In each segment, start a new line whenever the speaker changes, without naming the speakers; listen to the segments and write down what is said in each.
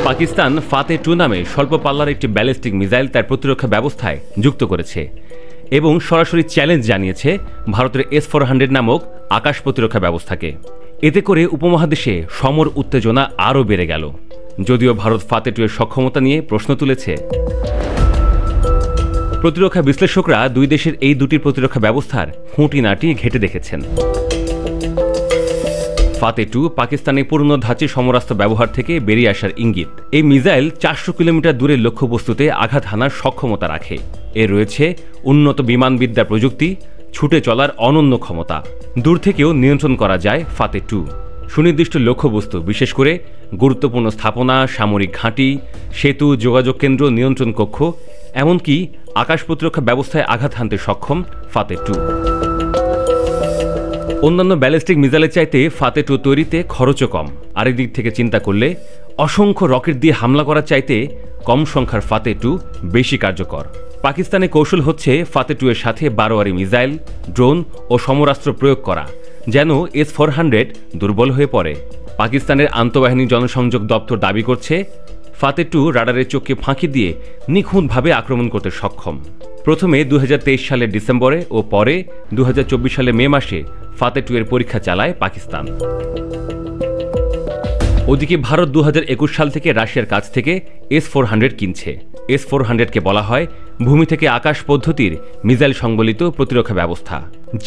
পাকিস্তান ফাতে-2 নামে স্বল্প পাল্লার একটি ব্যালিস্টিক মিসাইল তার প্রতিরক্ষা ব্যবস্থায় যুক্ত করেছে এবং সরাসরি চ্যালেঞ্জ জানিয়েছে ভারতের S-400 নামক আকাশ প্রতিরক্ষা ব্যবস্থাকে। এতে করে উপমহাদেশে সমর উত্তেজনা আরও বেড়ে গেল, যদিও ভারত ফাতে-2 এর সক্ষমতা নিয়ে প্রশ্ন তুলেছে। প্রতিরক্ষা বিশ্লেষকরা দুই দেশের এই দুটি প্রতিরক্ষা ব্যবস্থার খুঁটিনাটি ঘেঁটে দেখেছেন। ফাতে-2 পাকিস্তানে পুরনো ধাঁচে সমরাস্ত্র ব্যবহার থেকে বেরিয়ে আসার ইঙ্গিত। এই মিসাইল 400 কিলোমিটার দূরের লক্ষ্যবস্তুতে আঘাত হানার সক্ষমতা রাখে। এর রয়েছে উন্নত বিমানবিদ্যা প্রযুক্তি, ছুটে চলার অনন্য ক্ষমতা। দূর থেকেও নিয়ন্ত্রণ করা যায় ফাতে-2। সুনির্দিষ্ট লক্ষ্যবস্তু, বিশেষ করে গুরুত্বপূর্ণ স্থাপনা, সামরিক ঘাঁটি, সেতু, যোগাযোগ কেন্দ্র, নিয়ন্ত্রণ কক্ষ, এমনকি আকাশ প্রতিরক্ষা ব্যবস্থায় আঘাত হানতে সক্ষম ফাতে-2। অন্যান্য ব্যালিস্টিক মিসাইলের চাইতে ফাতে-2 তৈরিতে খরচও কম। আরেকদিক থেকে চিন্তা করলে অসংখ্য রকেট দিয়ে হামলা করার চাইতে কম সংখ্যার ফাতে-2 বেশি কার্যকর। পাকিস্তানের কৌশল হচ্ছে ফাতে-2 এর সাথে বারোয়ারি মিসাইল, ড্রোন ও সমরাস্ত্র প্রয়োগ করা, যেন S-400 দুর্বল হয়ে পড়ে। পাকিস্তানের আন্তঃবাহিনী জনসংযোগ দপ্তর দাবি করছে ফাতে-2 রাডারের চোখকে ফাঁকি দিয়ে নিখুঁতভাবে আক্রমণ করতে সক্ষম। প্রথমে 2023 সালের ডিসেম্বরে ও পরে 2024 সালের মে মাসে ফাতে-2 এর পরীক্ষা চালায় পাকিস্তান। ওদিকে ভারত 2021 সাল থেকে রাশিয়ার কাছ থেকে S-400 কিনছে। S-400-কে বলা হয় ভূমি থেকে আকাশ পদ্ধতির মিসাইল সংবলিত প্রতিরক্ষা ব্যবস্থা।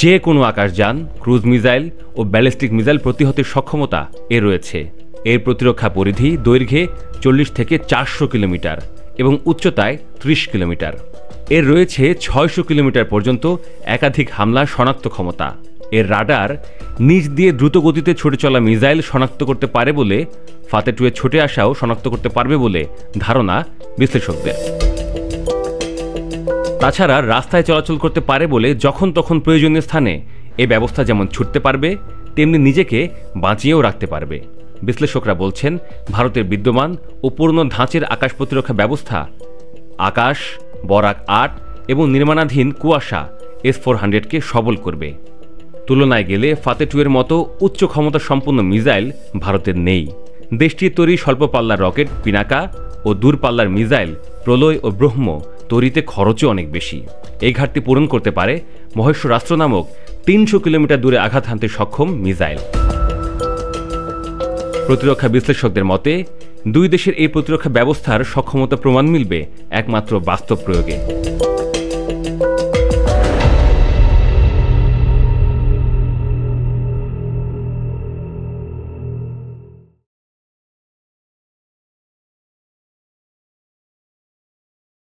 যে কোনো আকাশযান, ক্রুজ মিসাইল ও ব্যালিস্টিক মিসাইল প্রতিহতের সক্ষমতা এর রয়েছে। এর প্রতিরক্ষা পরিধি দৈর্ঘ্যে 40 থেকে 400 কিলোমিটার এবং উচ্চতায় 30 কিলোমিটার। এর রয়েছে 600 কিলোমিটার পর্যন্ত একাধিক হামলা শনাক্ত ক্ষমতা। এর রাডার নিচ দিয়ে দ্রুত গতিতে ছুটে চলা মিসাইল শনাক্ত করতে পারে বলে, ফাতে-2 এর ছুটে আসাও শনাক্ত করতে পারবে বলে ধারণা বিশ্লেষকদের। তাছাড়া রাস্তায় চলাচল করতে পারে বলে যখন তখন প্রয়োজনীয় স্থানে এ ব্যবস্থা যেমন ছুটতে পারবে, তেমনি নিজেকে বাঁচিয়েও রাখতে পারবে। বিশ্লেষকরা বলছেন ভারতের বিদ্যমান ও পুরনো ধাঁচের আকাশ প্রতিরক্ষা ব্যবস্থা আকাশ, বরাক 8 এবং নির্মাণাধীন কুয়াশা S-400-কে সবল করবে। তুলনায় গেলে ফাতে-2 এর মতো উচ্চ ক্ষমতা সম্পন্ন মিসাইল ভারতের নেই। দেশটির তৈরি স্বল্প পাল্লার রকেট পিনাকা ও দূরপাল্লার মিসাইল প্রলয় ও ব্রহ্ম তৈরিতে খরচও অনেক বেশি। এই ঘাটতি পূরণ করতে পারে মহেশ্বরাস্ত্র নামক 300 কিলোমিটার দূরে আঘাত হানতে সক্ষম মিসাইল। প্রতিরক্ষা বিশ্লেষকদের মতে দুই দেশের এই প্রতিরক্ষা ব্যবস্থার সক্ষমতা প্রমাণ মিলবে একমাত্র বাস্তব প্রয়োগে।